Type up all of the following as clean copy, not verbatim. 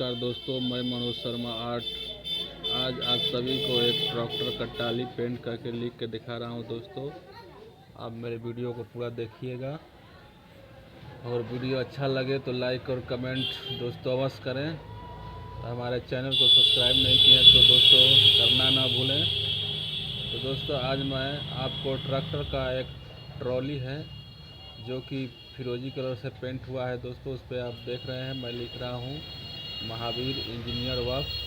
नमस्कार दोस्तों, मैं मनोज शर्मा आर्ट आज आप सभी को एक ट्रैक्टर का टाली पेंट करके लिख के दिखा रहा हूं। दोस्तों आप मेरे वीडियो को पूरा देखिएगा और वीडियो अच्छा लगे तो लाइक और कमेंट दोस्तों अवश्य करें। हमारे चैनल को सब्सक्राइब नहीं किए हैं तो दोस्तों करना ना भूलें। तो दोस्तों आज मैं आपको ट्रैक्टर का एक ट्रॉली है जो कि फिरोजी कलर से पेंट हुआ है। दोस्तों उस पर आप देख रहे हैं मैं लिख रहा हूँ महावीर इंजीनियर वर्क्स।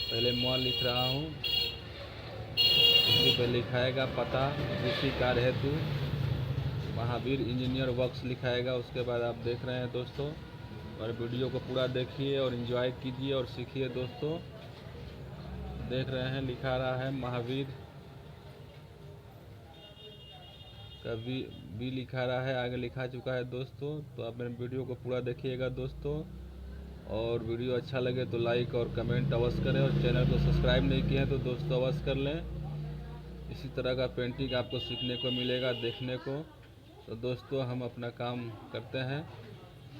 पहले मैं लिख रहा हूँ, इसी पे लिखाएगा पता कृषि कार्य हेतु महावीर इंजीनियर वर्क्स लिखाएगा। उसके बाद आप देख रहे हैं दोस्तों, और वीडियो को पूरा देखिए और एंजॉय कीजिए और सीखिए। दोस्तों देख रहे हैं लिखा रहा है महावीर का भी लिखा रहा है, आगे लिखा चुका है दोस्तों। तो आप मेरे वीडियो को पूरा देखिएगा दोस्तों, और वीडियो अच्छा लगे तो लाइक और कमेंट अवश्य करें, और चैनल को सब्सक्राइब नहीं किए हैं तो दोस्तों अवश्य कर लें। इसी तरह का पेंटिंग आपको सीखने को मिलेगा, देखने को। तो दोस्तों हम अपना काम करते हैं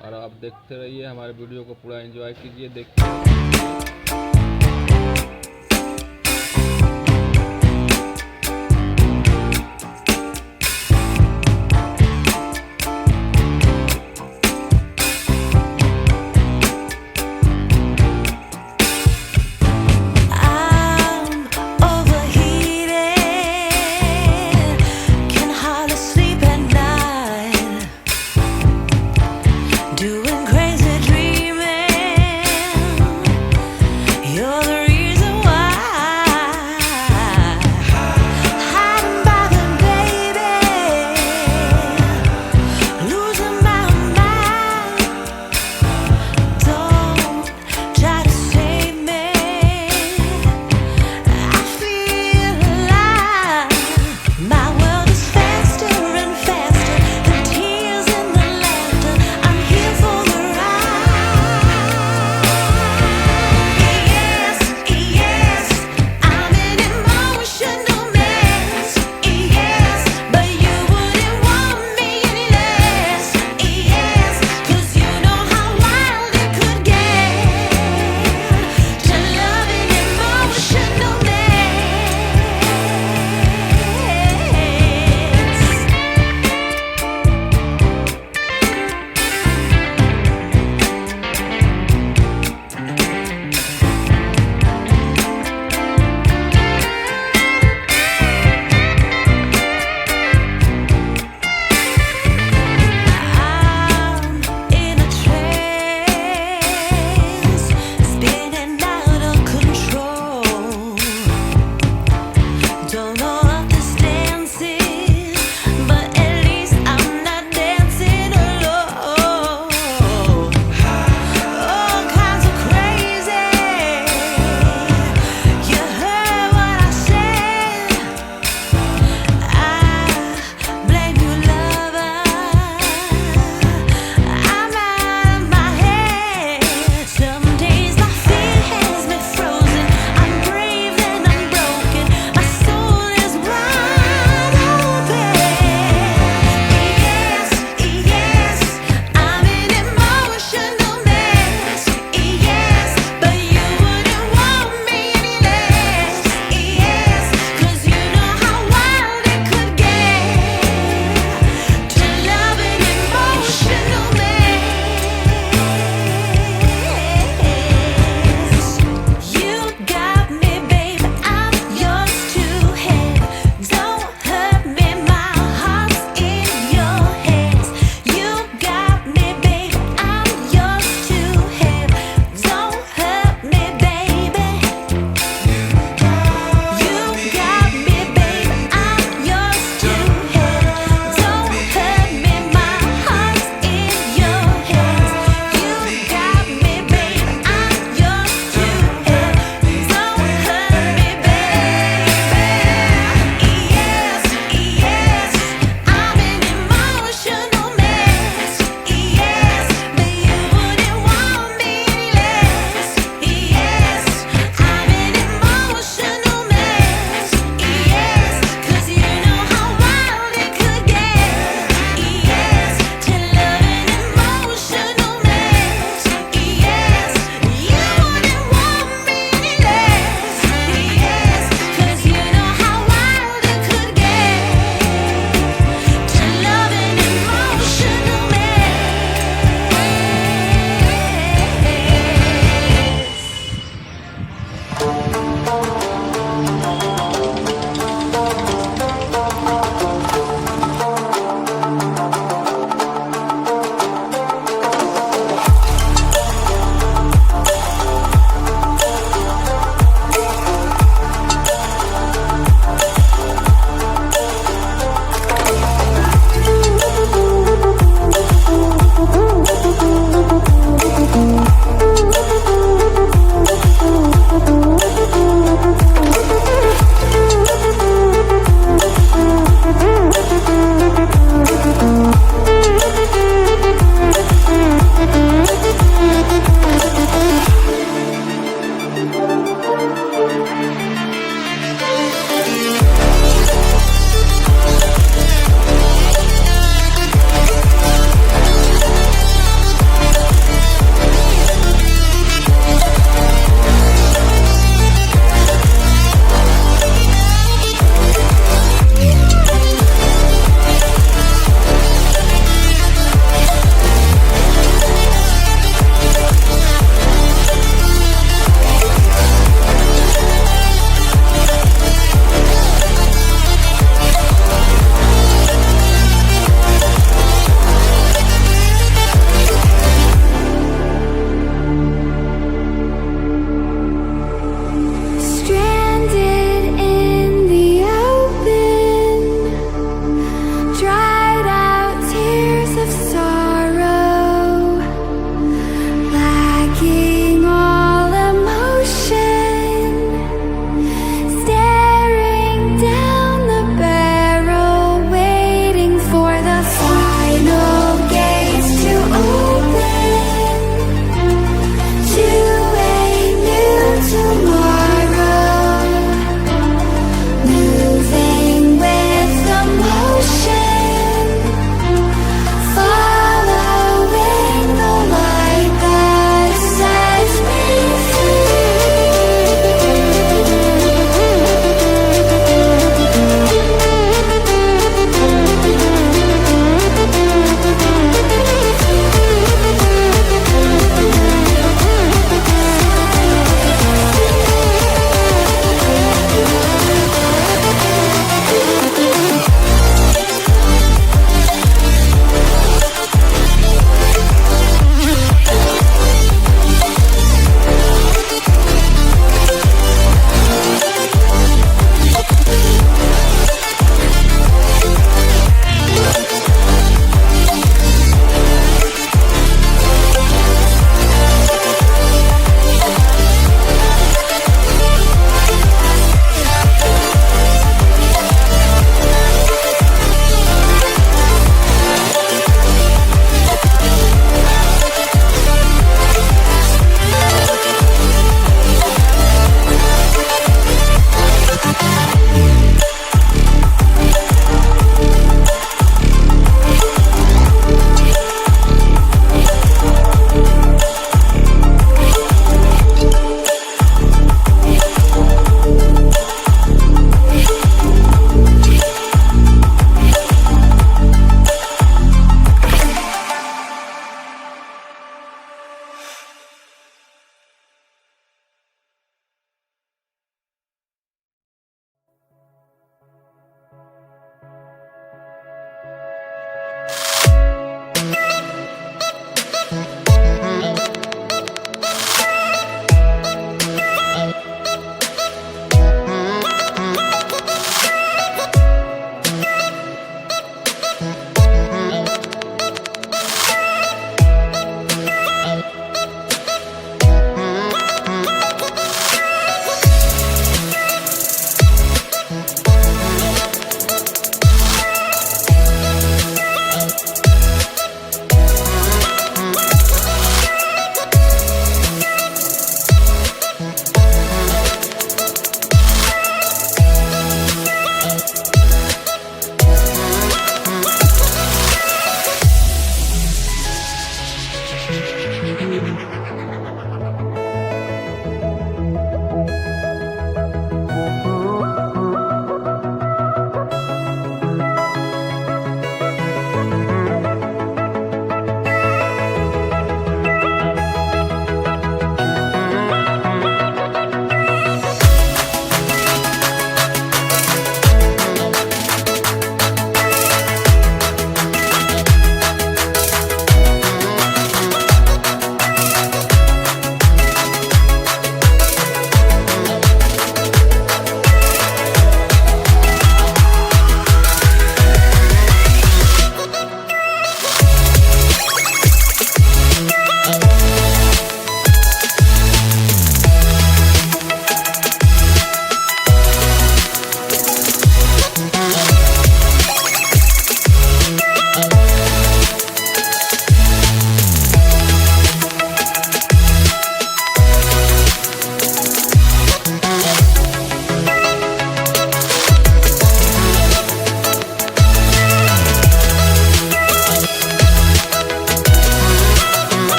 और आप देखते रहिए, हमारे वीडियो को पूरा एंजॉय कीजिए, देखिए।